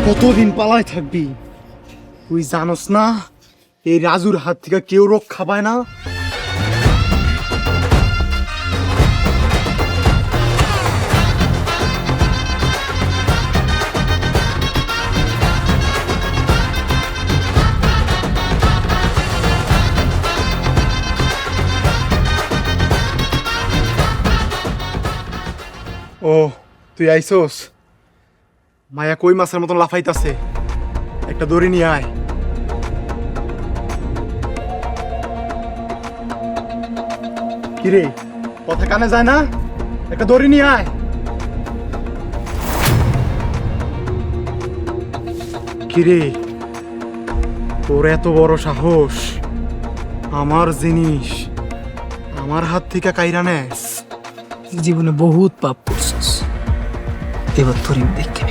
কতদিন পালায় থাকবি? তুই জানোস না এই রাজুর হাত থেকে কেউ রক্ষা পায় না। ও তুই আইসোস? মায়া কই মাছের মতন লাফাইতাছে, একটা দড়ি নিয়ে আয়। কিরে কথা কানে যায় না? একটা দড়ি নিয়ে আয়। কিরে তোর এত বড় সাহস, আমার জিনিস আমার হাত থেকে কাইরা নেস? জীবনে বহুত পাপ করছিস, এবার তোর দেখে